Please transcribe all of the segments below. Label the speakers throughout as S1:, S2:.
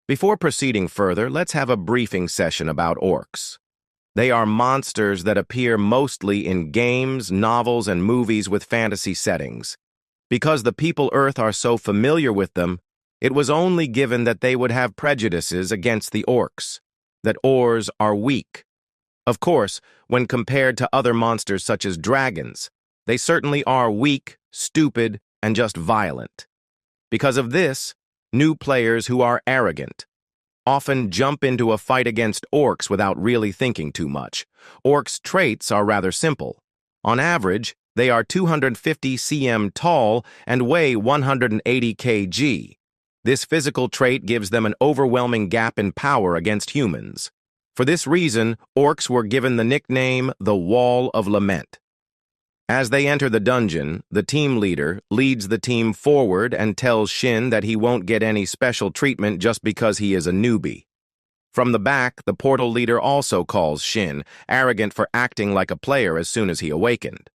S1: Before proceeding further, let's have a briefing session about orcs. They are monsters that appear mostly in games, novels, and movies with fantasy settings. Because the people Earth are so familiar with them, it was only given that they would have prejudices against the orcs, that orcs are weak. Of course, when compared to other monsters such as dragons, they certainly are weak, stupid, and just violent. Because of this, new players who are arrogant often jump into a fight against orcs without really thinking too much. Orcs' traits are rather simple. On average, they are 250 cm tall and weigh 180 kg. This physical trait gives them an overwhelming gap in power against humans. For this reason, orcs were given the nickname the Wall of Lament. As they enter the dungeon, the team leader leads the team forward and tells Shin that he won't get any special treatment just because he is a newbie. From the back, the portal leader also calls Shin arrogant for acting like a player as soon as he awakened.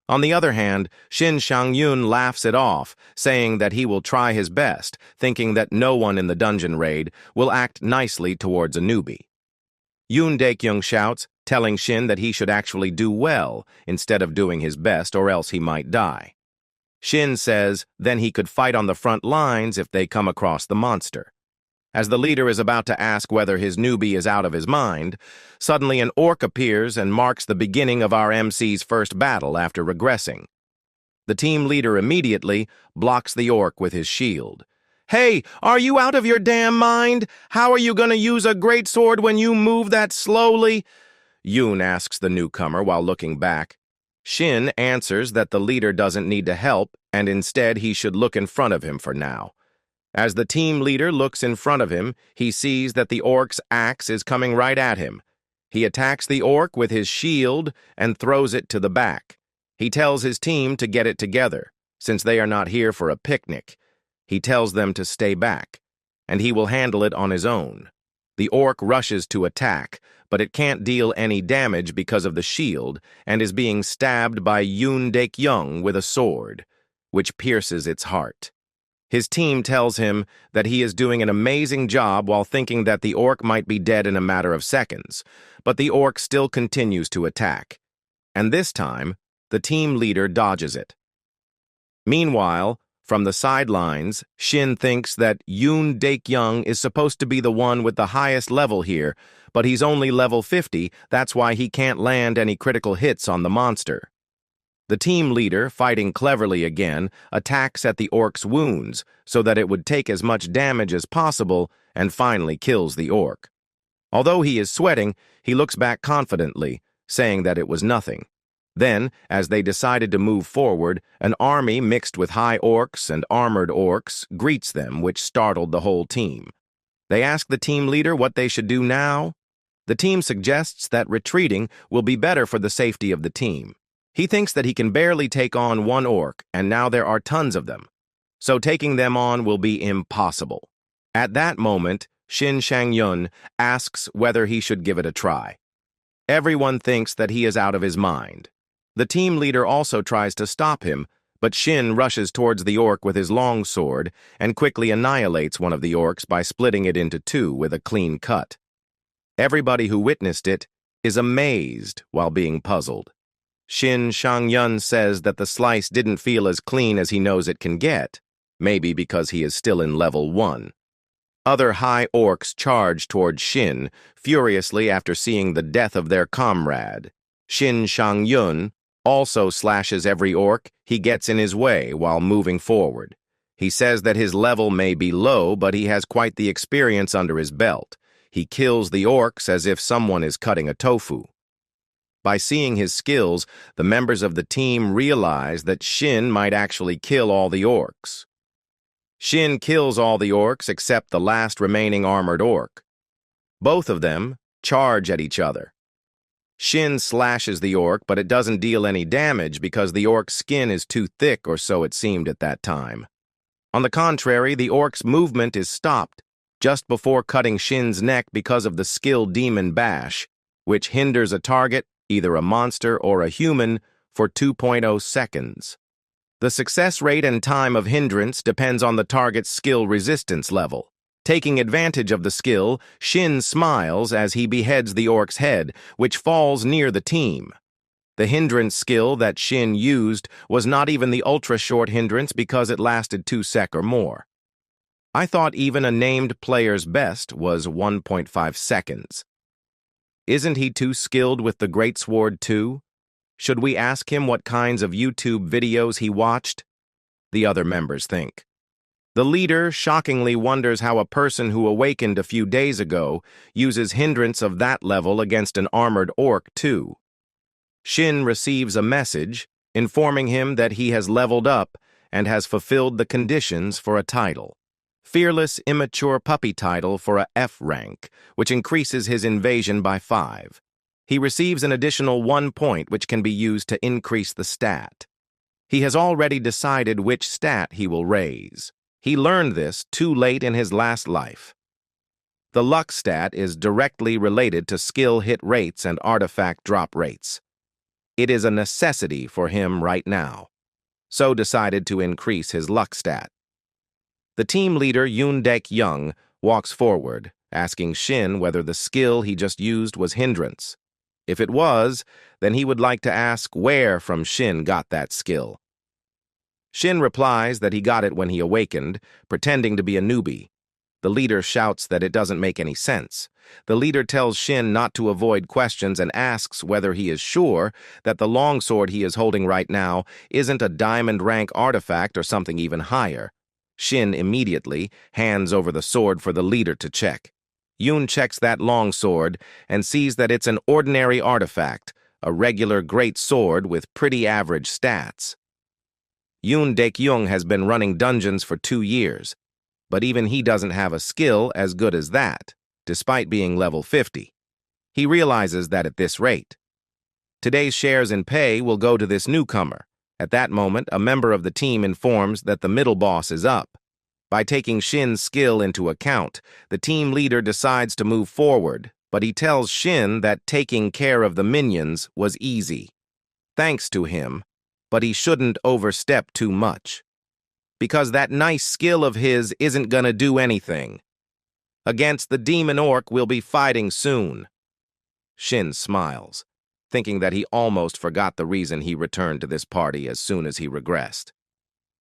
S1: On the other hand, Shin Shangyun laughs it off, saying that he will try his best, thinking that no one in the dungeon raid will act nicely towards a newbie. Yoon Daekyung shouts, telling Shin that he should actually do well instead of doing his best or else he might die. Shin says then he could fight on the front lines if they come across the monster. As the leader is about to ask whether his newbie is out of his mind, suddenly an orc appears and marks the beginning of our MC's first battle after regressing. The team leader immediately blocks the orc with his shield. "Hey, are you out of your damn mind? How are you gonna use a greatsword when you move that slowly?" Yoon asks the newcomer while looking back. Shin answers that the leader doesn't need to help and instead he should look in front of him for now. As the team leader looks in front of him, he sees that the orc's axe is coming right at him. He attacks the orc with his shield and throws it to the back. He tells his team to get it together, since they are not here for a picnic. He tells them to stay back, and he will handle it on his own. The orc rushes to attack, but it can't deal any damage because of the shield and is being stabbed by Yoon Daekyung with a sword, which pierces its heart. His team tells him that he is doing an amazing job while thinking that the orc might be dead in a matter of seconds, but the orc still continues to attack. And this time, the team leader dodges it. Meanwhile, from the sidelines, Shin thinks that Yoon Daekyung is supposed to be the one with the highest level here, but he's only level 50, that's why he can't land any critical hits on the monster. The team leader, fighting cleverly again, attacks at the orc's wounds so that it would take as much damage as possible and finally kills the orc. Although he is sweating, he looks back confidently, saying that it was nothing. Then, as they decided to move forward, an army mixed with high orcs and armored orcs greets them, which startled the whole team. They ask the team leader what they should do now. The team suggests that retreating will be better for the safety of the team. He thinks that he can barely take on one orc, and now there are tons of them. So taking them on will be impossible. At that moment, Shin Shangyun asks whether he should give it a try. Everyone thinks that he is out of his mind. The team leader also tries to stop him, but Shin rushes towards the orc with his long sword and quickly annihilates one of the orcs by splitting it into two with a clean cut. Everybody who witnessed it is amazed while being puzzled. Shin Shangyun says that the slice didn't feel as clean as he knows it can get, maybe because he is still in level 1. Other high orcs charge toward Shin furiously after seeing the death of their comrade. Shin Shangyun also slashes every orc he gets in his way while moving forward. He says that his level may be low, but he has quite the experience under his belt. He kills the orcs as if someone is cutting a tofu. By seeing his skills, the members of the team realize that Shin might actually kill all the orcs. Shin kills all the orcs except the last remaining armored orc. Both of them charge at each other. Shin slashes the orc, but it doesn't deal any damage because the orc's skin is too thick, or so it seemed at that time. On the contrary, the orc's movement is stopped just before cutting Shin's neck because of the skill Demon Bash, which hinders a target, either a monster or a human, for 2.0 seconds. The success rate and time of hindrance depends on the target's skill resistance level. Taking advantage of the skill, Shin smiles as he beheads the orc's head, which falls near the team. The hindrance skill that Shin used was not even the ultra-short hindrance because it lasted 2 seconds or more. I thought even a named player's best was 1.5 seconds. Isn't he too skilled with the greatsword too? Should we ask him what kinds of YouTube videos he watched? The other members think. The leader shockingly wonders how a person who awakened a few days ago uses hindrance of that level against an armored orc too. Shin receives a message informing him that he has leveled up and has fulfilled the conditions for a title. Fearless Immature Puppy title for a F rank, which increases his invasion by 5. He receives an additional 1 point which can be used to increase the stat. He has already decided which stat he will raise. He learned this too late in his last life. The luck stat is directly related to skill hit rates and artifact drop rates. It is a necessity for him right now, so decided to increase his luck stat. The team leader Yoon Daek-young walks forward, asking Shin whether the skill he just used was hindrance. If it was, then he would like to ask where from Shin got that skill. Shin replies that he got it when he awakened, pretending to be a newbie. The leader shouts that it doesn't make any sense. The leader tells Shin not to avoid questions and asks whether he is sure that the longsword he is holding right now isn't a diamond rank artifact or something even higher. Shin immediately hands over the sword for the leader to check. Yoon checks that longsword and sees that it's an ordinary artifact, a regular great sword with pretty average stats. Yoon Daek-young has been running dungeons for 2 years, but even he doesn't have a skill as good as that, despite being level 50. He realizes that at this rate, today's shares and pay will go to this newcomer. At that moment, a member of the team informs that the middle boss is up. By taking Shin's skill into account, the team leader decides to move forward, but he tells Shin that taking care of the minions was easy. Thanks to him, but he shouldn't overstep too much, because that nice skill of his isn't gonna do anything. Against the demon orc we'll be fighting soon. Shin smiles, thinking that he almost forgot the reason he returned to this party as soon as he regressed.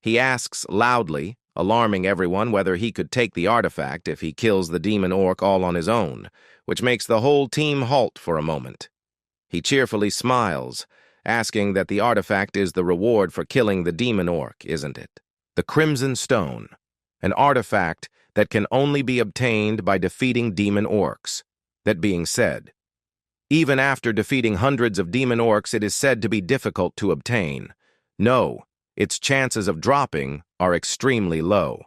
S1: He asks loudly, alarming everyone whether he could take the artifact if he kills the demon orc all on his own, which makes the whole team halt for a moment. He cheerfully smiles, asking that the artifact is the reward for killing the demon orc, isn't it? The Crimson Stone, an artifact that can only be obtained by defeating demon orcs. That being said, even after defeating hundreds of demon orcs, it is said to be difficult to obtain. No, its chances of dropping are extremely low.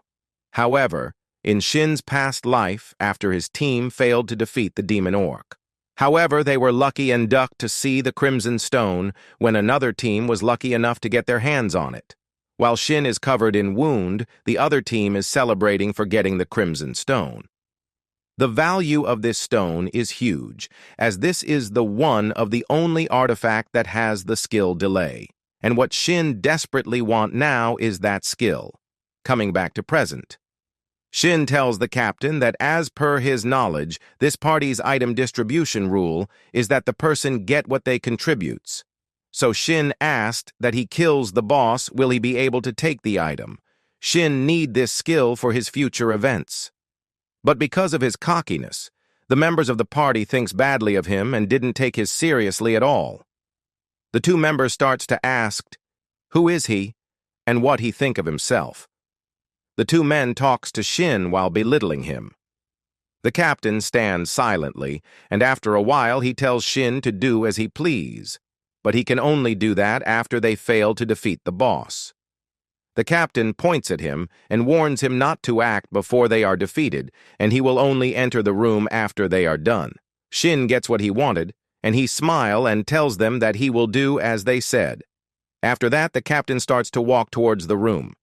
S1: However, in Shin's past life, after his team failed to defeat the demon orc, they were lucky and ducked to see the Crimson Stone when another team was lucky enough to get their hands on it. While Shin is covered in wound, the other team is celebrating for getting the Crimson Stone. The value of this stone is huge, as this is the one of the only artifact that has the skill delay. And what Shin desperately want now is that skill. Coming back to present. Shin tells the captain that as per his knowledge, this party's item distribution rule is that the person get what they contributes. So Shin asked that he kills the boss, will he be able to take the item? Shin need this skill for his future events. But because of his cockiness, the members of the party thinks badly of him and didn't take his seriously at all. The 2 members starts to ask who is he and what he think of himself. The 2 men talks to Shin while belittling him. The captain stands silently, and after a while he tells Shin to do as he please, but he can only do that after they fail to defeat the boss. The captain points at him and warns him not to act before they are defeated, and he will only enter the room after they are done. Shin gets what he wanted, and he smiles and tells them that he will do as they said. After that, the captain starts to walk towards the room.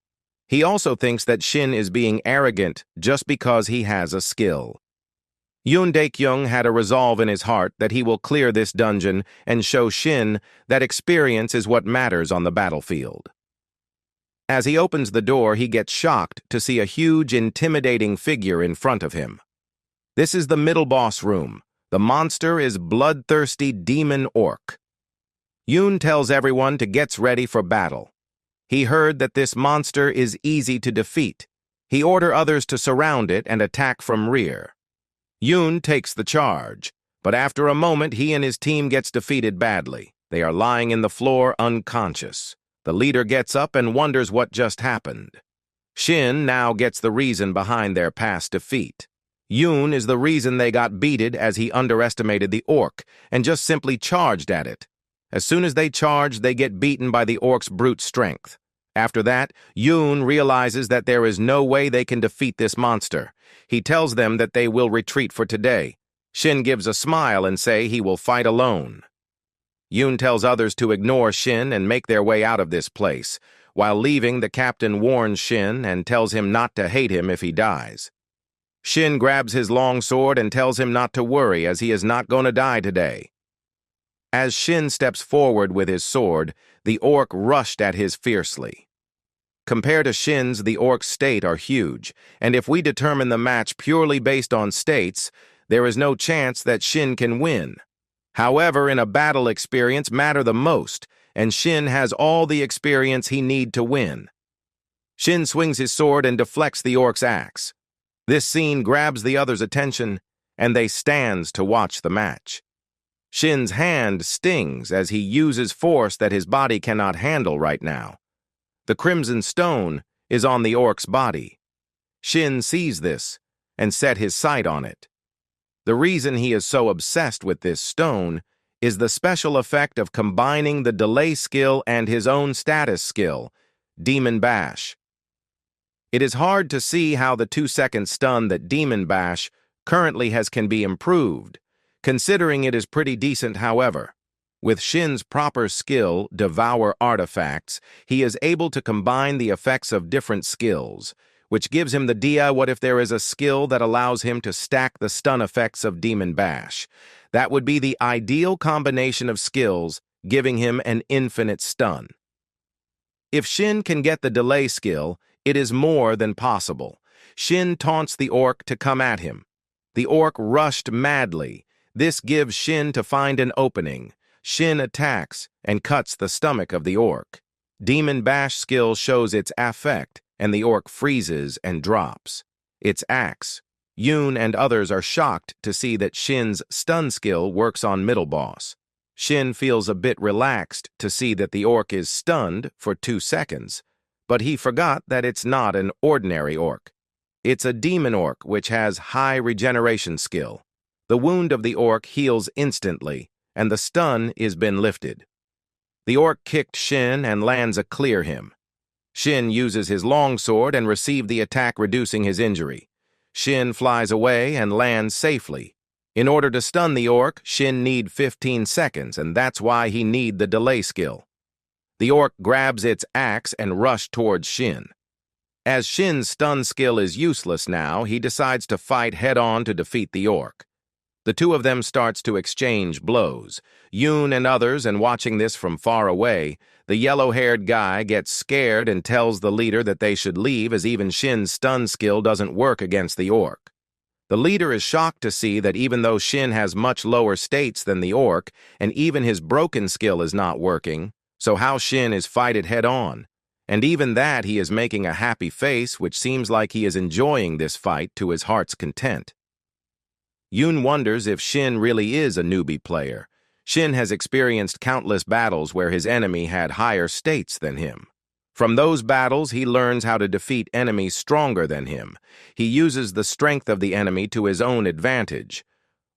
S1: He also thinks that Shin is being arrogant just because he has a skill. Yoon Daek-young had a resolve in his heart that he will clear this dungeon and show Shin that experience is what matters on the battlefield. As he opens the door, he gets shocked to see a huge, intimidating figure in front of him. This is the middle boss room. The monster is bloodthirsty demon orc. Yoon tells everyone to get ready for battle. He heard that this monster is easy to defeat. He orders others to surround it and attack from rear. Yoon takes the charge, but after a moment he and his team gets defeated badly. They are lying in the floor unconscious. The leader gets up and wonders what just happened. Shin now gets the reason behind their past defeat. Yoon is the reason they got beaten as he underestimated the orc and just simply charged at it. As soon as they charge, they get beaten by the orc's brute strength. After that, Yoon realizes that there is no way they can defeat this monster. He tells them that they will retreat for today. Shin gives a smile and say he will fight alone. Yoon tells others to ignore Shin and make their way out of this place. While leaving, the captain warns Shin and tells him not to hate him if he dies. Shin grabs his long sword and tells him not to worry as he is not going to die today. As Shin steps forward with his sword, the orc rushed at his fiercely. Compared to Shin's, the orc's state are huge, and if we determine the match purely based on states, there is no chance that Shin can win. However, in a battle, experience matter the most, and Shin has all the experience he need to win. Shin swings his sword and deflects the orc's axe. This scene grabs the others' attention, and they stands to watch the match. Shin's hand stings as he uses force that his body cannot handle right now. The crimson stone is on the orc's body. Shin sees this and set his sight on it. The reason he is so obsessed with this stone is the special effect of combining the delay skill and his own status skill, Demon Bash. It is hard to see how the 2-second stun that Demon Bash currently has can be improved, considering it is pretty decent however. With Shin's proper skill, Devour Artifacts, he is able to combine the effects of different skills, which gives him the idea what if there is a skill that allows him to stack the stun effects of Demon Bash. That would be the ideal combination of skills, giving him an infinite stun. If Shin can get the delay skill, it is more than possible. Shin taunts the orc to come at him. The orc rushed madly. This gives Shin to find an opening. Shin attacks and cuts the stomach of the orc. Demon Bash skill shows its effect, and the orc freezes and drops. Its axe. Yoon and others are shocked to see that Shin's stun skill works on middle boss. Shin feels a bit relaxed to see that the orc is stunned for 2 seconds, but he forgot that it's not an ordinary orc. It's a demon orc which has high regeneration skill. The wound of the orc heals instantly, and the stun is been lifted. The orc kicked Shin and lands a clear him. Shin uses his long sword and receives the attack, reducing his injury. Shin flies away and lands safely. In order to stun the orc, Shin need 15 seconds, and that's why he need the delay skill. The orc grabs its axe and rushes towards Shin. As Shin's stun skill is useless now, he decides to fight head-on to defeat the orc. The two of them starts to exchange blows. Yoon and others, and watching this from far away, the yellow-haired guy gets scared and tells the leader that they should leave as even Shin's stun skill doesn't work against the orc. The leader is shocked to see that even though Shin has much lower states than the orc, and even his broken skill is not working, so how Shin is fighted head-on. And even that he is making a happy face, which seems like he is enjoying this fight to his heart's content. Yoon wonders if Shin really is a newbie player. Shin has experienced countless battles where his enemy had higher states than him. From those battles, he learns how to defeat enemies stronger than him. He uses the strength of the enemy to his own advantage.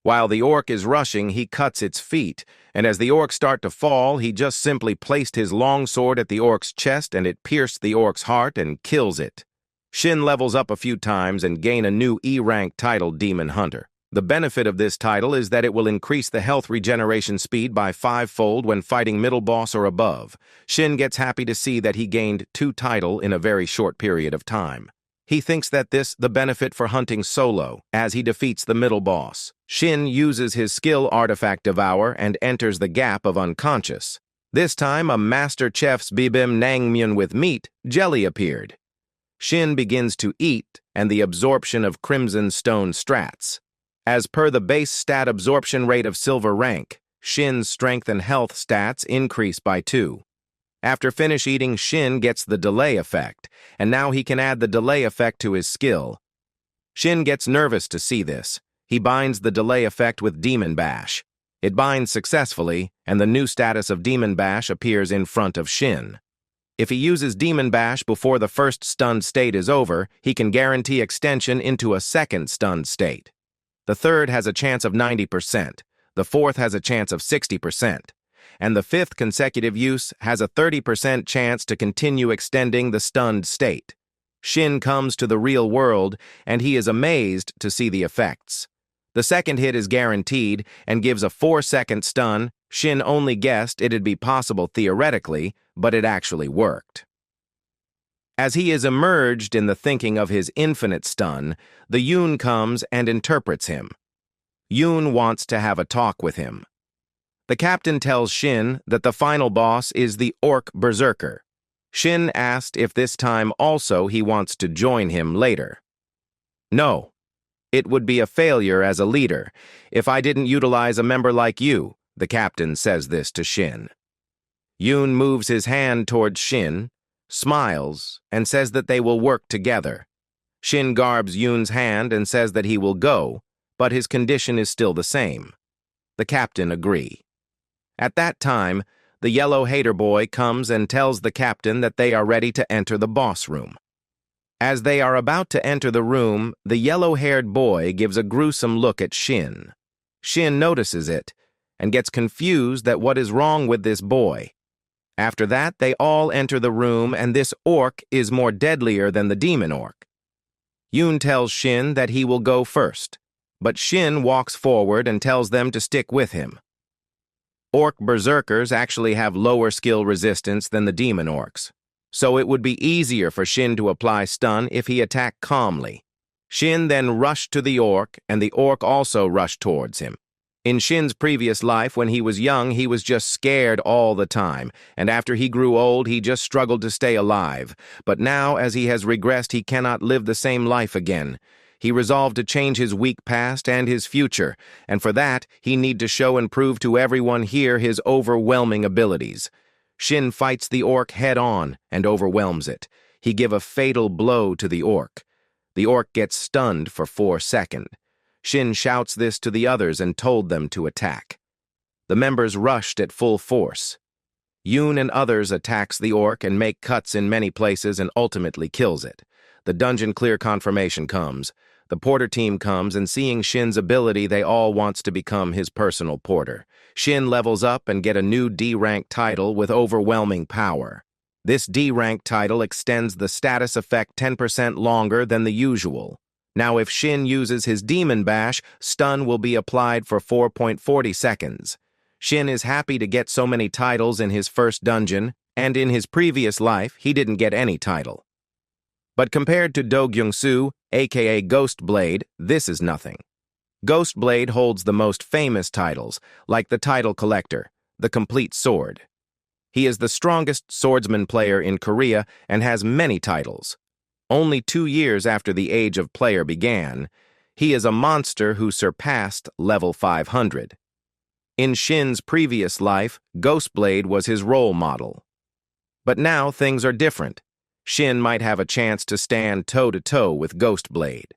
S1: While the orc is rushing, he cuts its feet, and as the orcs start to fall, he just simply placed his long sword at the orc's chest and it pierced the orc's heart and kills it. Shin levels up a few times and gain a new E-rank title, Demon Hunter. The benefit of this title is that it will increase the health regeneration speed by 5-fold when fighting middle boss or above. Shin gets happy to see that he gained 2 titles in a very short period of time. He thinks that this the benefit for hunting solo, as he defeats the middle boss. Shin uses his skill artifact Devour and enters the gap of unconscious. This time, a master chef's bibim naengmyeon with meat, jelly appeared. Shin begins to eat, and the absorption of crimson stone strats. As per the base stat absorption rate of silver rank, Shin's strength and health stats increase by 2. After finish eating, Shin gets the delay effect, and now he can add the delay effect to his skill. Shin gets nervous to see this. He binds the delay effect with Demon Bash. It binds successfully, and the new status of Demon Bash appears in front of Shin. If he uses Demon Bash before the first stunned state is over, he can guarantee extension into a second stunned state. The third has a chance of 90%, the fourth has a chance of 60%, and the fifth consecutive use has a 30% chance to continue extending the stunned state. Shin comes to the real world, and he is amazed to see the effects. The second hit is guaranteed and gives a 4-second stun. Shin only guessed it'd be possible theoretically, but it actually worked. As he is immersed in the thinking of his infinite stun, the Yoon comes and interprets him. Yoon wants to have a talk with him. The captain tells Shin that the final boss is the Orc Berserker. Shin asked if this time also he wants to join him later. No. It would be a failure as a leader if I didn't utilize a member like you, the captain says this to Shin. Yoon moves his hand towards Shin, smiles, and says that they will work together. Shin garbs Yoon's hand and says that he will go, but his condition is still the same. The captain agrees. At that time, the yellow hater boy comes and tells the captain that they are ready to enter the boss room. As they are about to enter the room, the yellow-haired boy gives a gruesome look at Shin. Shin notices it and gets confused that what is wrong with this boy. After that, they all enter the room, and this orc is more deadlier than the demon orc. Yoon tells Shin that he will go first, but Shin walks forward and tells them to stick with him. Orc berserkers actually have lower skill resistance than the demon orcs, so it would be easier for Shin to apply stun if he attacked calmly. Shin then rushed to the orc, and the orc also rushed towards him. In Shin's previous life, when he was young, he was just scared all the time, and after he grew old, he just struggled to stay alive. But now, as he has regressed, he cannot live the same life again. He resolved to change his weak past and his future, and for that, he need to show and prove to everyone here his overwhelming abilities. Shin fights the orc head-on and overwhelms it. He give a fatal blow to the orc. The orc gets stunned for 4 seconds. Shin shouts this to the others and told them to attack. The members rushed at full force. Yoon and others attacks the orc and make cuts in many places and ultimately kills it. The dungeon clear confirmation comes. The porter team comes, and seeing Shin's ability, they all wants to become his personal porter. Shin levels up and get a new D-rank title with overwhelming power. This D-rank title extends the status effect 10% longer than the usual. Now if Shin uses his Demon Bash, stun will be applied for 4.40 seconds. Shin is happy to get so many titles in his first dungeon, and in his previous life, he didn't get any title. But compared to Do Gyung-soo, aka Ghost Blade, this is nothing. Ghost Blade holds the most famous titles, like the Title Collector, the Complete Sword. He is the strongest swordsman player in Korea and has many titles. Only 2 years after the Age of Player began, he is a monster who surpassed level 500. In Shin's previous life, Ghostblade was his role model. But now things are different. Shin might have a chance to stand toe-to-toe with Ghostblade.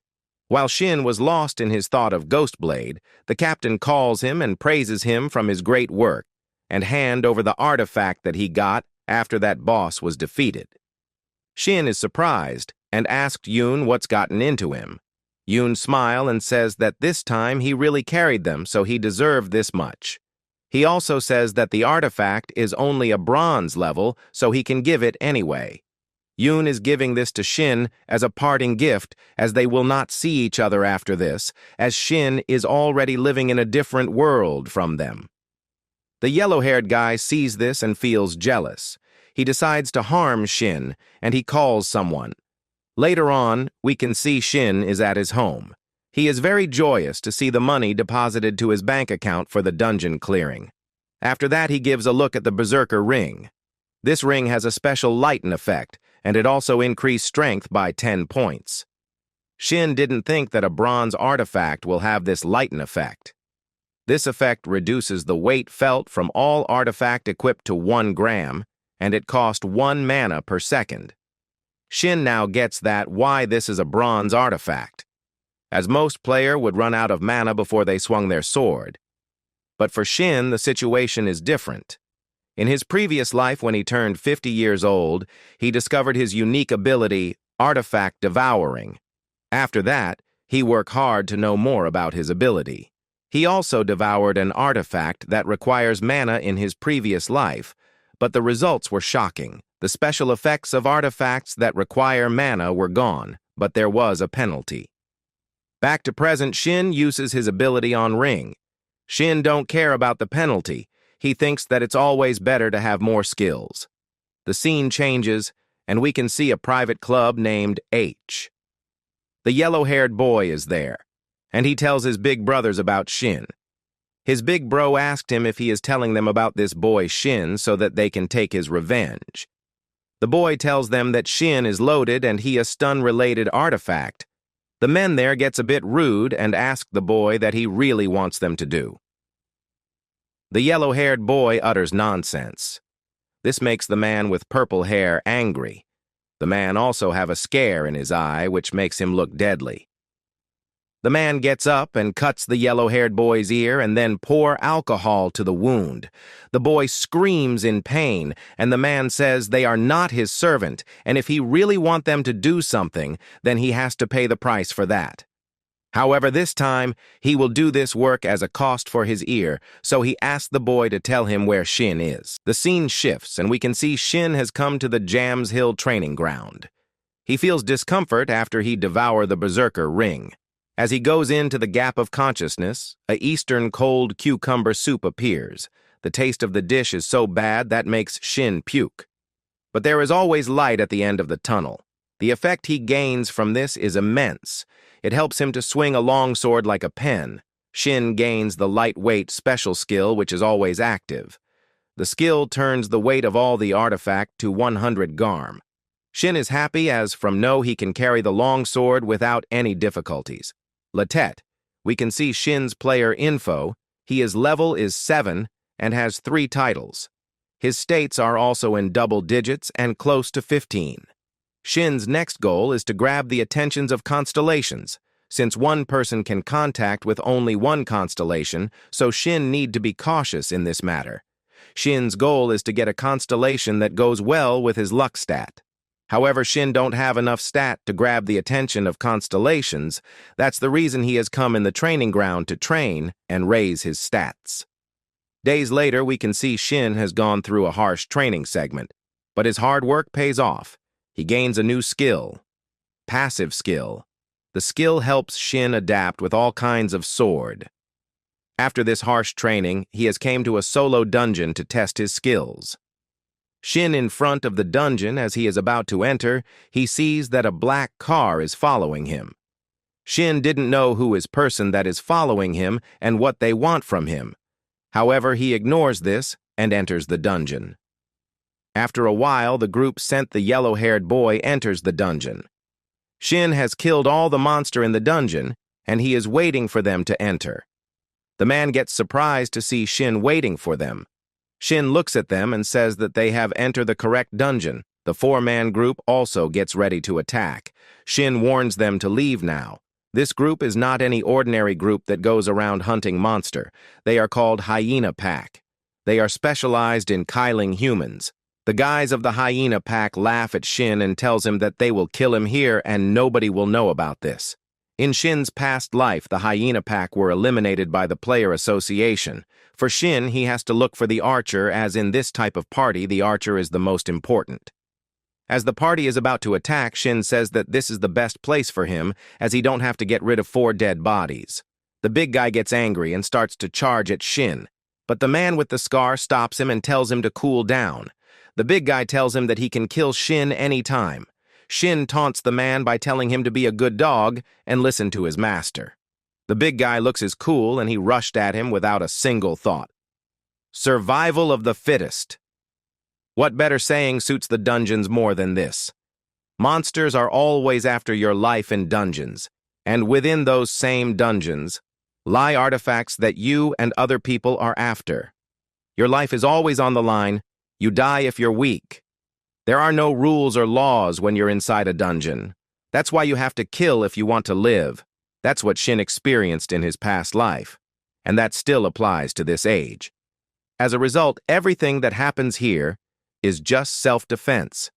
S1: While Shin was lost in his thought of Ghostblade, the captain calls him and praises him from his great work and hand over the artifact that he got after that boss was defeated. Shin is surprised and asked Yoon what's gotten into him. Yoon smiles and says that this time he really carried them, so he deserved this much. He also says that the artifact is only a bronze level, so he can give it anyway. Yoon is giving this to Shin as a parting gift, as they will not see each other after this, as Shin is already living in a different world from them. The yellow-haired guy sees this and feels jealous. He decides to harm Shin, and he calls someone. Later on, we can see Shin is at his home. He is very joyous to see the money deposited to his bank account for the dungeon clearing. After that, he gives a look at the Berserker ring. This ring has a special lighten effect, and it also increased strength by 10 points. Shin didn't think that a bronze artifact will have this lighten effect. This effect reduces the weight felt from all artifact equipped to 1 gram, and it cost 1 mana per second. Shin now gets that why this is a bronze artifact, as most player would run out of mana before they swung their sword. But for Shin, the situation is different. In his previous life, when he turned 50 years old, he discovered his unique ability, artifact devouring. After that, he worked hard to know more about his ability. He also devoured an artifact that requires mana in his previous life, but the results were shocking. The special effects of artifacts that require mana were gone, but there was a penalty. Back to present, Shin uses his ability on Ring. Shin don't care about the penalty. He thinks that it's always better to have more skills. The scene changes, and we can see a private club named H. The yellow-haired boy is there, and he tells his big brothers about Shin. His big bro asked him if he is telling them about this boy Shin so that they can take his revenge. The boy tells them that Shin is loaded and he a stun-related artifact. The men there gets a bit rude and ask the boy that he really wants them to do. The yellow-haired boy utters nonsense. This makes the man with purple hair angry. The man also have a scare in his eye, which makes him look deadly. The man gets up and cuts the yellow-haired boy's ear and then pour alcohol to the wound. The boy screams in pain, and the man says they are not his servant, and if he really want them to do something, then he has to pay the price for that. However, this time, he will do this work as a cost for his ear, so he asks the boy to tell him where Shin is. The scene shifts, and we can see Shin has come to the Jams Hill training ground. He feels discomfort after he devour the Berserker ring. As he goes into the gap of consciousness, a Eastern cold cucumber soup appears. The taste of the dish is so bad that makes Shin puke. But there is always light at the end of the tunnel. The effect he gains from this is immense. It helps him to swing a longsword like a pen. Shin gains the lightweight special skill, which is always active. The skill turns the weight of all the artifact to 100 garm. Shin is happy as from now he can carry the longsword without any difficulties. Latet, we can see Shin's player info. His level is 7 and has 3 titles. His states are also in double digits and close to 15. Shin's next goal is to grab the attentions of constellations, since one person can contact with only one constellation, so Shin need to be cautious in this matter. Shin's goal is to get a constellation that goes well with his luck stat. However, Shin don't have enough stat to grab the attention of constellations. That's the reason he has come in the training ground to train and raise his stats. Days later, we can see Shin has gone through a harsh training segment, but his hard work pays off. He gains a new skill, passive skill. The skill helps Shin adapt with all kinds of sword. After this harsh training, he has came to a solo dungeon to test his skills. Shin in front of the dungeon as he is about to enter, he sees that a black car is following him. Shin didn't know who is person that is following him and what they want from him. However, he ignores this and enters the dungeon. After a while, the group sent the yellow-haired boy enters the dungeon. Shin has killed all the monster in the dungeon, and he is waiting for them to enter. The man gets surprised to see Shin waiting for them. Shin looks at them and says that they have entered the correct dungeon. The 4-man group also gets ready to attack. Shin warns them to leave now. This group is not any ordinary group that goes around hunting monster. They are called Hyena Pack. They are specialized in killing humans. The guys of the Hyena Pack laugh at Shin and tells him that they will kill him here and nobody will know about this. In Shin's past life, the Hyena Pack were eliminated by the player association. For Shin, he has to look for the archer, as in this type of party, the archer is the most important. As the party is about to attack, Shin says that this is the best place for him, as he don't have to get rid of 4 dead bodies. The big guy gets angry and starts to charge at Shin, but the man with the scar stops him and tells him to cool down. The big guy tells him that he can kill Shin any time. Shin taunts the man by telling him to be a good dog and listen to his master. The big guy looks as cool and he rushed at him without a single thought. Survival of the fittest. What better saying suits the dungeons more than this? Monsters are always after your life in dungeons, and within those same dungeons lie artifacts that you and other people are after. Your life is always on the line. You die if you're weak. There are no rules or laws when you're inside a dungeon. That's why you have to kill if you want to live. That's what Shin experienced in his past life, and that still applies to this age. As a result, everything that happens here is just self-defense.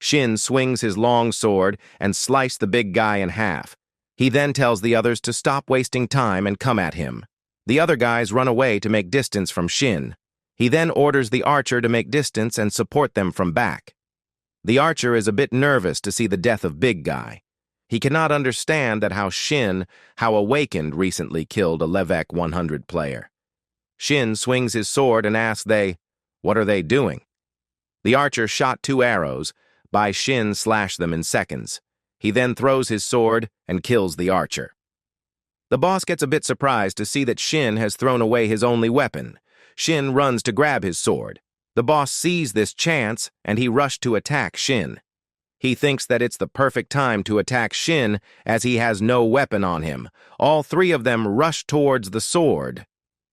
S1: Shin swings his long sword and slices the big guy in half. He then tells the others to stop wasting time and come at him. The other guys run away to make distance from Shin. He then orders the archer to make distance and support them from back. The archer is a bit nervous to see the death of Big Guy. He cannot understand that how Awakened recently killed a Levek 100 player. Shin swings his sword and asks what are they doing? The archer shot 2 arrows. Shin slashed them in seconds. He then throws his sword and kills the archer. The boss gets a bit surprised to see that Shin has thrown away his only weapon. Shin runs to grab his sword. The boss sees this chance, and he rushes to attack Shin. He thinks that it's the perfect time to attack Shin as he has no weapon on him. All 3 of them rush towards the sword.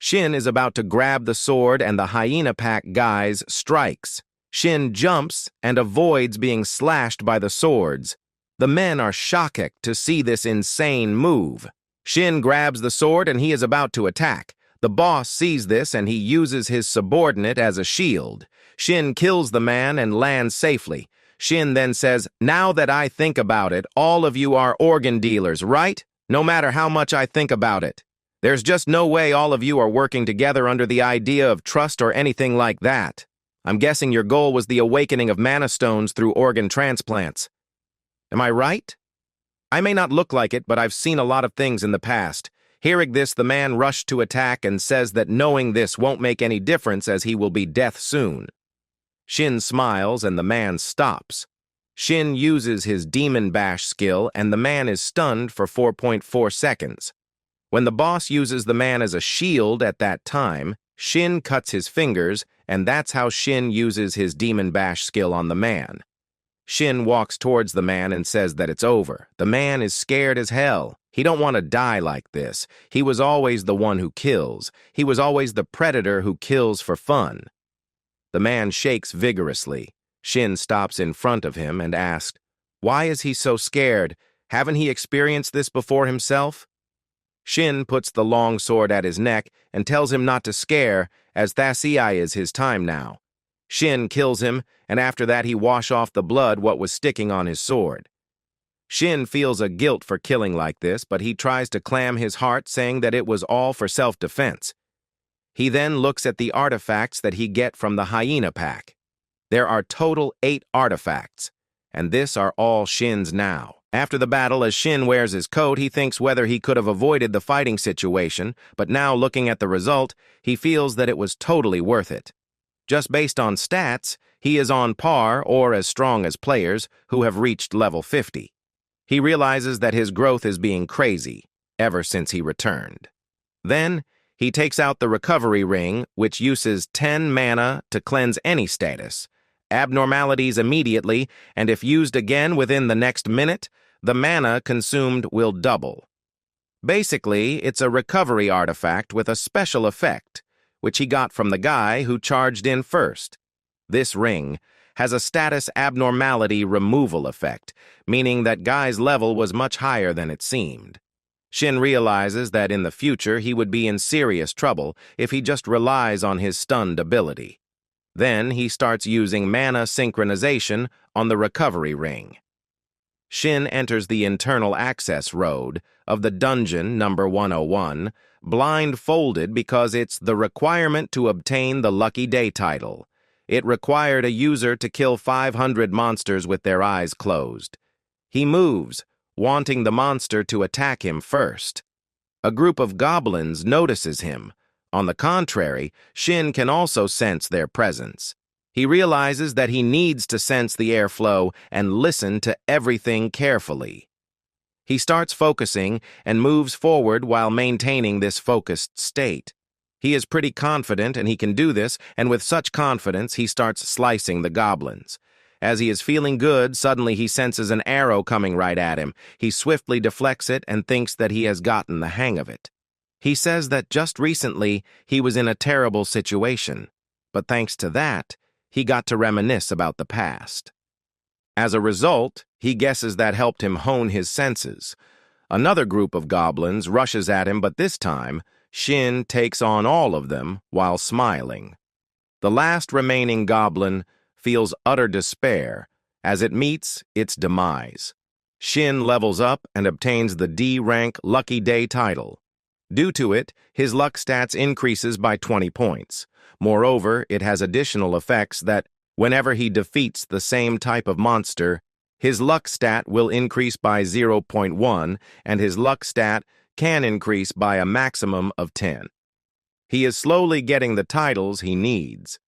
S1: Shin is about to grab the sword and the hyena pack guys strikes. Shin jumps and avoids being slashed by the swords. The men are shocked to see this insane move. Shin grabs the sword and he is about to attack. The boss sees this and he uses his subordinate as a shield. Shin kills the man and lands safely. Shin then says, "Now that I think about it, all of you are organ dealers, right? No matter how much I think about it. There's just no way all of you are working together under the idea of trust or anything like that. I'm guessing your goal was the awakening of mana stones through organ transplants. Am I right? I may not look like it, but I've seen a lot of things in the past." Hearing this, the man rushed to attack and says that knowing this won't make any difference as he will be death soon. Shin smiles and the man stops. Shin uses his Demon Bash skill and the man is stunned for 4.4 seconds. When the boss uses the man as a shield at that time, Shin cuts his fingers, and that's how Shin uses his Demon Bash skill on the man. Shin walks towards the man and says that it's over. The man is scared as hell. He don't want to die like this. He was always the one who kills. He was always the predator who kills for fun. The man shakes vigorously. Shin stops in front of him and asks, "Why is he so scared? Haven't he experienced this before himself?" Shin puts the long sword at his neck and tells him not to scare, as Thasei is his time now. Shin kills him, and after that he wash off the blood what was sticking on his sword. Shin feels a guilt for killing like this, but he tries to clam his heart, saying that it was all for self-defense. He then looks at the artifacts that he get from the hyena pack. There are total 8 artifacts, and this are all Shin's now. After the battle, as Shin wears his coat, he thinks whether he could have avoided the fighting situation, but now looking at the result, he feels that it was totally worth it. Just based on stats, he is on par or as strong as players who have reached level 50. He realizes that his growth is being crazy ever since he returned. Then, he takes out the recovery ring, which uses 10 mana to cleanse any status, abnormalities immediately, and if used again within the next minute, the mana consumed will double. Basically, it's a recovery artifact with a special effect, which he got from the guy who charged in first. This ring has a status abnormality removal effect, meaning that Guy's level was much higher than it seemed. Shin realizes that in the future he would be in serious trouble if he just relies on his stunned ability. Then he starts using mana synchronization on the recovery ring. Shin enters the internal access road of the dungeon number 101, blindfolded because it's the requirement to obtain the Lucky Day title. It required a user to kill 500 monsters with their eyes closed. He moves, wanting the monster to attack him first. A group of goblins notices him. On the contrary, Shin can also sense their presence. He realizes that he needs to sense the airflow and listen to everything carefully. He starts focusing and moves forward while maintaining this focused state. He is pretty confident and he can do this, and with such confidence, he starts slicing the goblins. As he is feeling good, suddenly he senses an arrow coming right at him. He swiftly deflects it and thinks that he has gotten the hang of it. He says that just recently he was in a terrible situation, but thanks to that, he got to reminisce about the past. As a result, he guesses that helped him hone his senses. Another group of goblins rushes at him, but this time, Shin takes on all of them while smiling. The last remaining goblin feels utter despair as it meets its demise. Shin levels up and obtains the D-rank Lucky Day title. Due to it, his luck stats increases by 20 points. Moreover, it has additional effects that, whenever he defeats the same type of monster, his luck stat will increase by 0.1, and his luck stat can increase by a maximum of 10. He is slowly getting the titles he needs.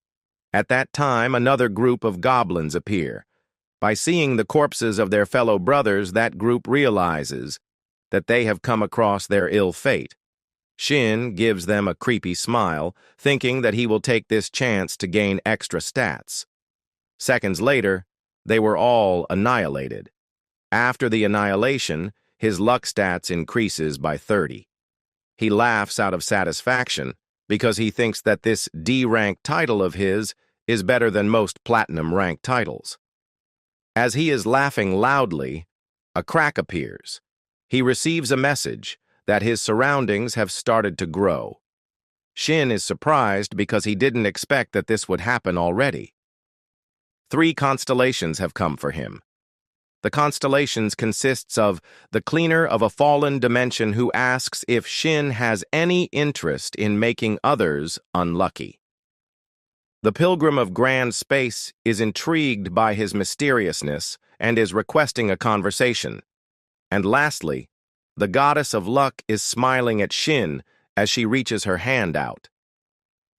S1: At that time, another group of goblins appear. By seeing the corpses of their fellow brothers, that group realizes that they have come across their ill fate. Shin gives them a creepy smile, thinking that he will take this chance to gain extra stats. Seconds later, they were all annihilated. After the annihilation, his luck stats increases by 30. He laughs out of satisfaction because he thinks that this D-rank title of his is better than most platinum-rank titles. As he is laughing loudly, a crack appears. He receives a message that his surroundings have started to grow. Shin is surprised because he didn't expect that this would happen already. 3 constellations have come for him. The constellations consists of the cleaner of a fallen dimension who asks if Shin has any interest in making others unlucky. The pilgrim of grand space is intrigued by his mysteriousness and is requesting a conversation. And lastly, the goddess of luck is smiling at Shin as she reaches her hand out.